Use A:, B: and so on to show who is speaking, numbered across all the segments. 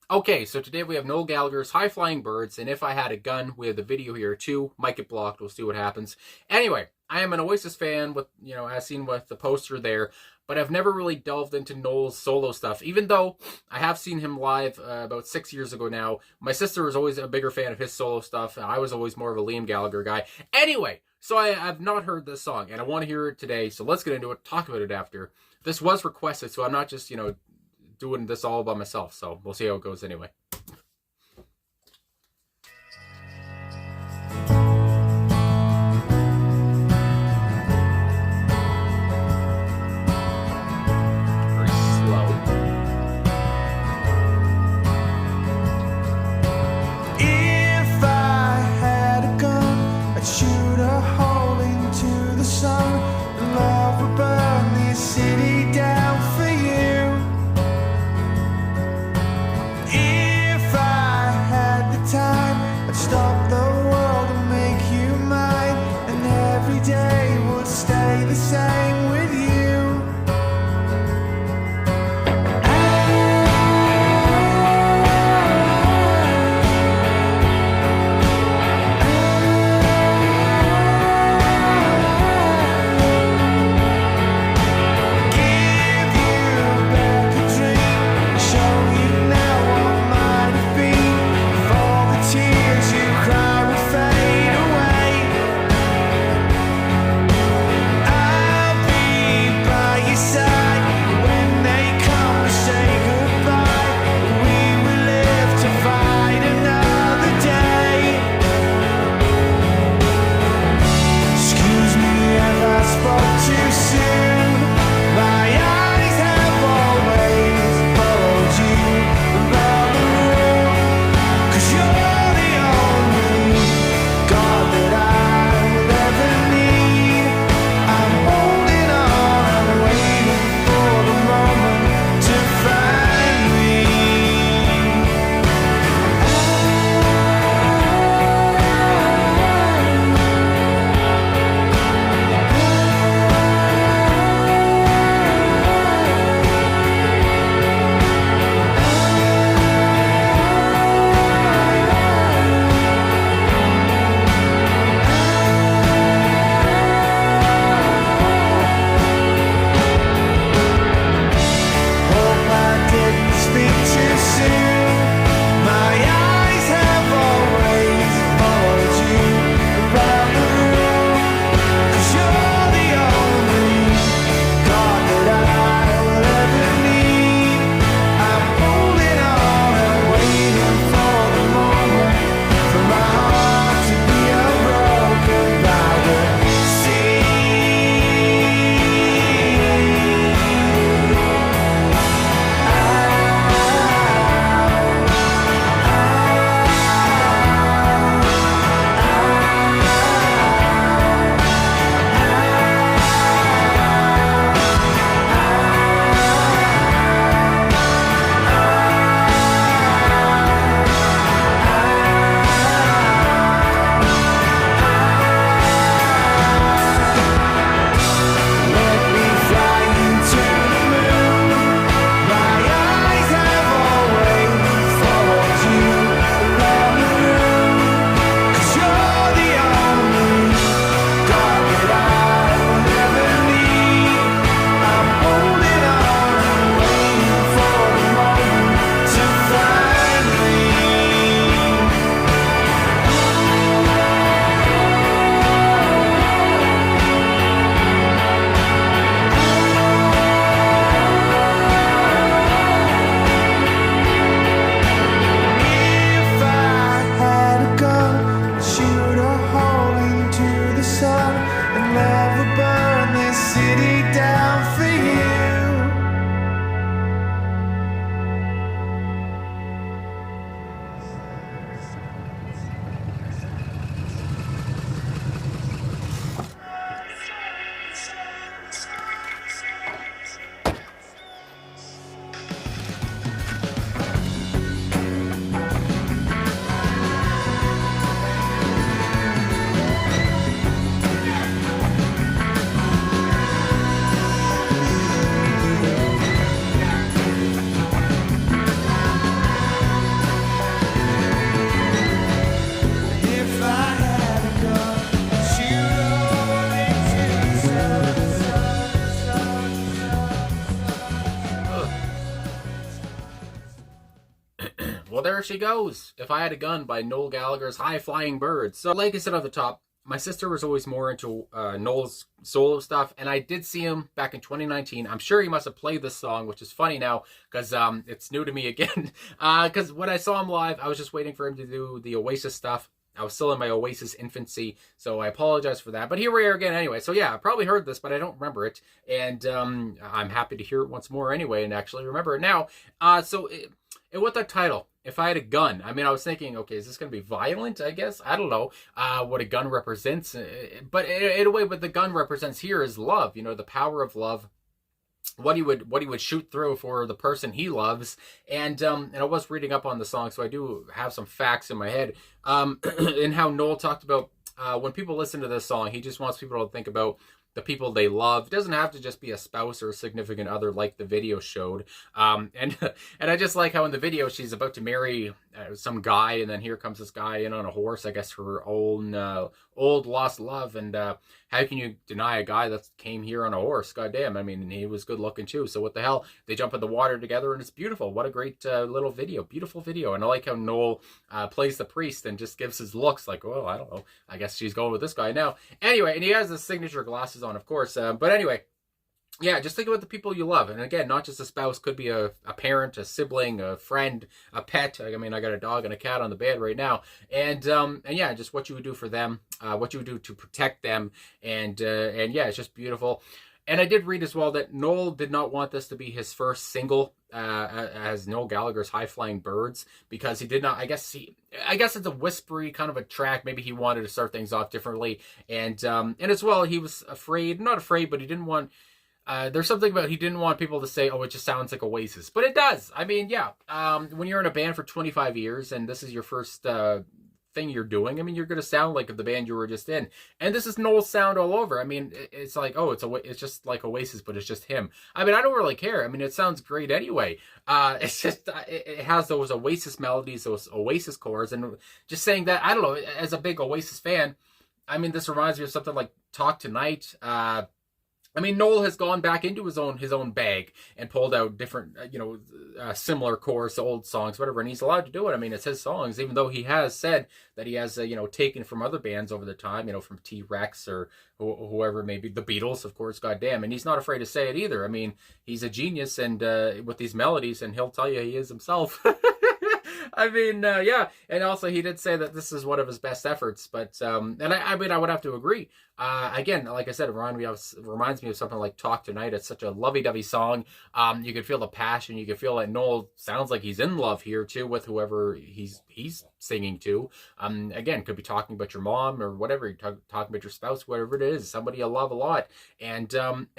A: Okay, so today we have Noel Gallagher's High Flying Birds, and If I Had a Gun, we have the video here too. Might get blocked, we'll see what happens. Anyway, I am an Oasis fan with, as seen with the poster there, but I've never really delved into Noel's solo stuff, even though I have seen him live about 6 years ago now. My sister was always a bigger fan of his solo stuff, and I was always more of a Liam Gallagher guy. Anyway, so I've not heard this song, and I want to hear it today, so let's get into it, talk about it after. This was requested, so I'm not just, doing this all by myself, so we'll see how it goes anyway. Very slow.
B: If I had a gun, I'd shoot a hole into the sun, and love would burn this city down for you. If
A: Well, there she goes. If I Had a Gun by Noel Gallagher's High Flying Birds. So like I said at the top, my sister was always more into Noel's solo stuff, and I did see him back in 2019. I'm sure he must have played this song, which is funny now because it's new to me again. Because when I saw him live, I was just waiting for him to do the Oasis stuff. I was still in my Oasis infancy, so I apologize for that. But here we are again anyway. So yeah, I probably heard this, but I don't remember it. And I'm happy to hear it once more anyway and actually remember it now. And with that title, If I Had a Gun, I mean, I was thinking, okay, is this going to be violent, I guess? I don't know what a gun represents. But in a way, what the gun represents here is love, you know, the power of love. What he would shoot through for the person he loves, and I was reading up on the song, so I do have some facts in my head. And how Noel talked about when people listen to this song, he just wants people to think about the people they love. It doesn't have to just be a spouse or a significant other like the video showed. And I just like how in the video she's about to marry some guy, and then here comes this guy in on a horse, I guess her own old lost love. And how can you deny a guy that came here on a horse? Goddamn, I mean, he was good looking too. So what the hell? They jump in the water together, and it's beautiful. What a great little video, beautiful video. And I like how Noel plays the priest and just gives his looks like, oh, I don't know, I guess she's going with this guy now. Anyway, and he has his signature glasses on, of course. But anyway, yeah, just think about the people you love. And again, not just a spouse, could be a parent, a sibling, a friend, a pet. I mean, I got a dog and a cat on the bed right now. And yeah, just what you would do for them, what you would do to protect them. And yeah, it's just beautiful. And I did read as well that Noel did not want this to be his first single as Noel Gallagher's High Flying Birds, because he did not, I guess it's a whispery kind of a track. Maybe he wanted to start things off differently. And as well, he was not afraid, but he didn't want, there's something about he didn't want people to say, oh, it just sounds like Oasis. But it does. I mean, yeah, when you're in a band for 25 years and this is your first thing you're doing, I mean, you're going to sound like the band you were just in. And this is Noel's sound all over. I mean, it's like, oh, it's just like Oasis, but it's just him. I mean, I don't really care. I mean, it sounds great anyway. It's just, it has those Oasis melodies, those Oasis chords. And just saying that, I don't know, as a big Oasis fan, I mean, this reminds me of something like Talk Tonight. I mean, Noel has gone back into his own bag and pulled out different, similar chords to old songs, whatever, and he's allowed to do it. I mean, it's his songs, even though he has said that he has, taken from other bands over the time, from T-Rex or whoever it may be, the Beatles, of course, goddamn, and he's not afraid to say it either. I mean, he's a genius, and with these melodies, and he'll tell you he is himself. I mean, yeah, and also he did say that this is one of his best efforts, but, and I mean, I would have to agree. Again, like I said, it reminds me of something like Talk Tonight. It's such a lovey-dovey song. You can feel the passion. You can feel that Noel sounds like he's in love here, too, with whoever he's singing to. Again, could be talking about your mom or whatever, you're talking about your spouse, whatever it is, somebody you love a lot. And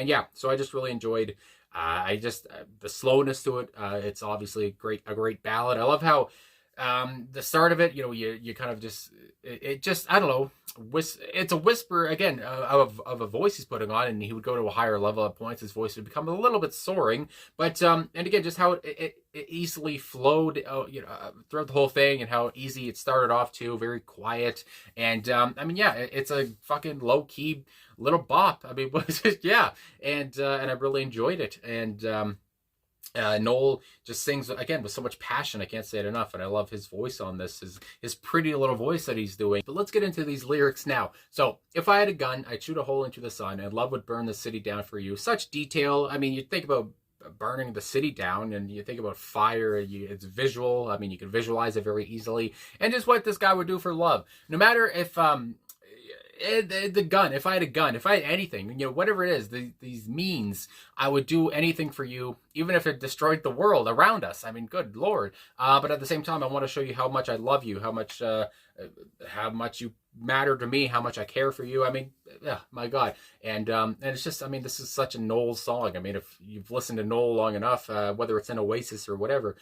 A: yeah, so I just really enjoyed the slowness to it. It's obviously a great ballad. I love how the start of it, you kind of just, it just, I don't know, it's a whisper again of a voice he's putting on, and he would go to a higher level at points. His voice would become a little bit soaring, but and again, just how it easily flowed, throughout the whole thing, and how easy it started off too, very quiet. And I mean, yeah, it's a fucking low key little bop. I mean, yeah, and I really enjoyed it. And Noel just sings again with so much passion. I can't say it enough, and I love his voice on this, his pretty little voice that he's doing. But let's get into these lyrics now. So, if I had a gun, I'd shoot a hole into the sun, and love would burn the city down for you. Such detail. I mean, you think about burning the city down, and you think about fire, it's visual. I mean, you can visualize it very easily, and just what this guy would do for love. No matter if the gun, if I had a gun, if I had anything, whatever it is, these means, I would do anything for you, even if it destroyed the world around us. I mean, good Lord. But at the same time, I want to show you how much I love you, how much you matter to me, how much I care for you. I mean, yeah, my God. And it's just, I mean, this is such a Noel song. I mean, if you've listened to Noel long enough, whether it's in Oasis or whatever,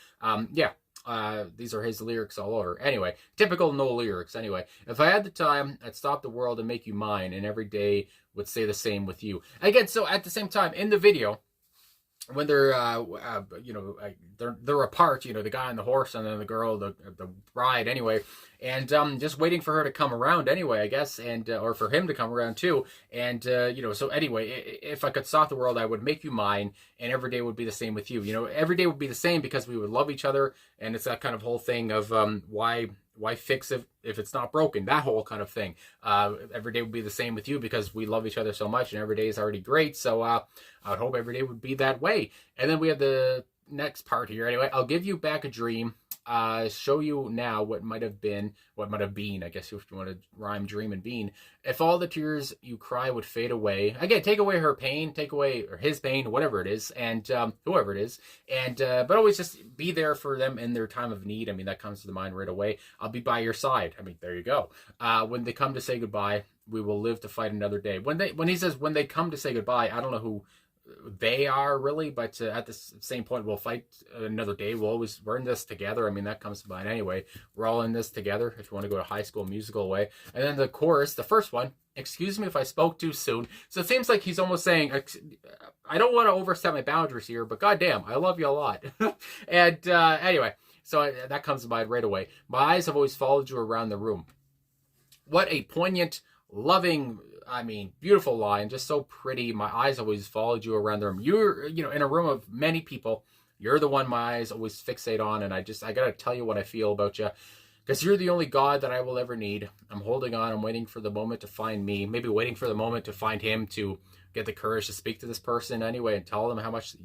A: yeah. These are his lyrics all over. Anyway, typical Noel lyrics. Anyway, if I had the time, I'd stop the world and make you mine, and every day would say the same with you. Again, so at the same time, in the video, when they're they're apart, the guy on the horse and then the girl, the bride anyway, and just waiting for her to come around anyway, I guess, and or for him to come around too, and so anyway, if I could stop the world, I would make you mine, and every day would be the same with you. Every day would be the same because we would love each other, and it's that kind of whole thing of why fix if it's not broken, that whole kind of thing. Every day would be the same with you because we love each other so much, and every day is already great. So I would hope every day would be that way. And then we have the next part here. Anyway, I'll give you back a dream. Show you now what might have been, I guess, if you want to rhyme dream and bean. If all the tears you cry would fade away, again, take away her pain, take away or his pain, whatever it is, and whoever it is, and but always just be there for them in their time of need. I mean, that comes to the mind right away. I'll be by your side. I mean, there you go. When they come to say goodbye, we will live to fight another day. When he says when they come to say goodbye, I don't know who they are really, but at the same point, we'll fight another day. We're in this together. I mean, that comes to mind anyway. We're all in this together, if you want to go to High School Musical way. And then the chorus, the first one, excuse me if I spoke too soon. So it seems like he's almost saying, I don't want to overstep my boundaries here, but goddamn, I love you a lot. And anyway, so that comes to mind right away. My eyes have always followed you around the room. What a poignant, loving, beautiful line, just so pretty. My eyes always followed you around the room. You're, in a room of many people, you're the one my eyes always fixate on, and I got to tell you what I feel about you, because you're the only God that I will ever need. I'm holding on. I'm waiting for the moment to find me, maybe waiting for the moment to find him, to get the courage to speak to this person anyway and tell them how much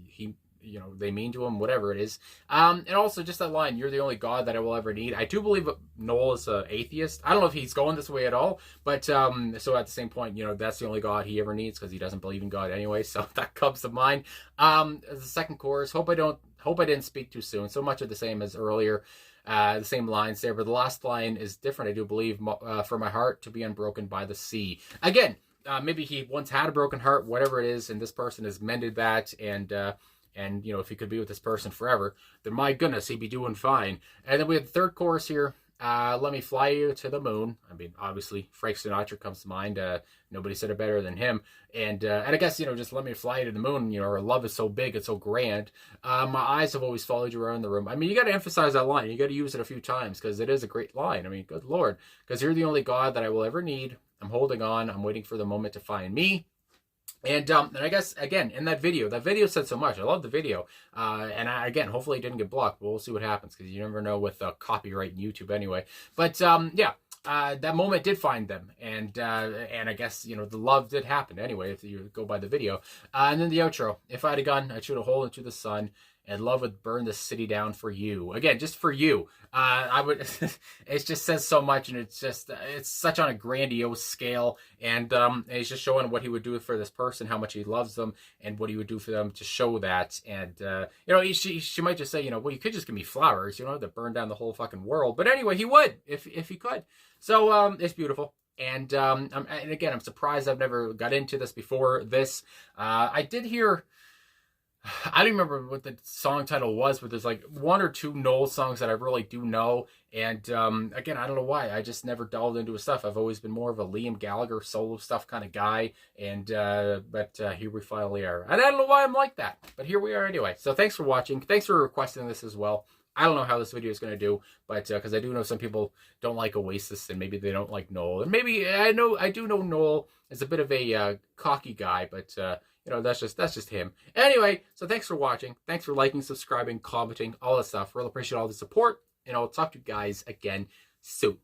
A: they mean to him, whatever it is. And also just that line, you're the only God that I will ever need. I do believe Noel is an atheist. I don't know if he's going this way at all, but so at the same point, that's the only God he ever needs because he doesn't believe in God anyway. So that comes to mind. The second chorus, hope I didn't speak too soon. So much of the same as earlier. The same lines there, but the last line is different, I do believe. For my heart to be unbroken by the sea. Again, maybe he once had a broken heart, whatever it is, and this person has mended that, and if he could be with this person forever, then my goodness, he'd be doing fine. And then we have the third chorus here. Let me fly you to the moon. I mean, obviously, Frank Sinatra comes to mind. Nobody said it better than him. And I guess, just let me fly you to the moon, our love is so big, it's so grand. My eyes have always followed you around the room. I mean, you got to emphasize that line. You got to use it a few times because it is a great line. I mean, good Lord, because you're the only God that I will ever need. I'm holding on. I'm waiting for the moment to find me. And I guess, again, in that video said so much. I love the video. And again, hopefully it didn't get blocked. But we'll see what happens because you never know with copyright and YouTube anyway. But yeah, that moment did find them. And I guess, the love did happen anyway, if you go by the video. And then the outro. If I had a gun, I'd shoot a hole into the sun. And love would burn the city down for you. Again, just for you. I would. It just says so much, and it's such on a grandiose scale, and it's just showing what he would do for this person, how much he loves them, and what he would do for them to show that. And she might just say, well, you could just give me flowers, that burn down the whole fucking world. But anyway, he would if he could. So it's beautiful. And again, I'm surprised I've never got into this before this. I did hear. I don't remember what the song title was, but there's like one or two Noel songs that I really do know. And again, I don't know why. I just never delved into his stuff. I've always been more of a Liam Gallagher solo stuff kind of guy. And but here we finally are. And I don't know why I'm like that, but here we are anyway. So thanks for watching. Thanks for requesting this as well. I don't know how this video is going to do, but because I do know some people don't like Oasis and maybe they don't like Noel. And maybe I do know Noel is a bit of a cocky guy, but that's just him. Anyway, so thanks for watching. Thanks for liking, subscribing, commenting, all that stuff. Really appreciate all the support, and I'll talk to you guys again soon.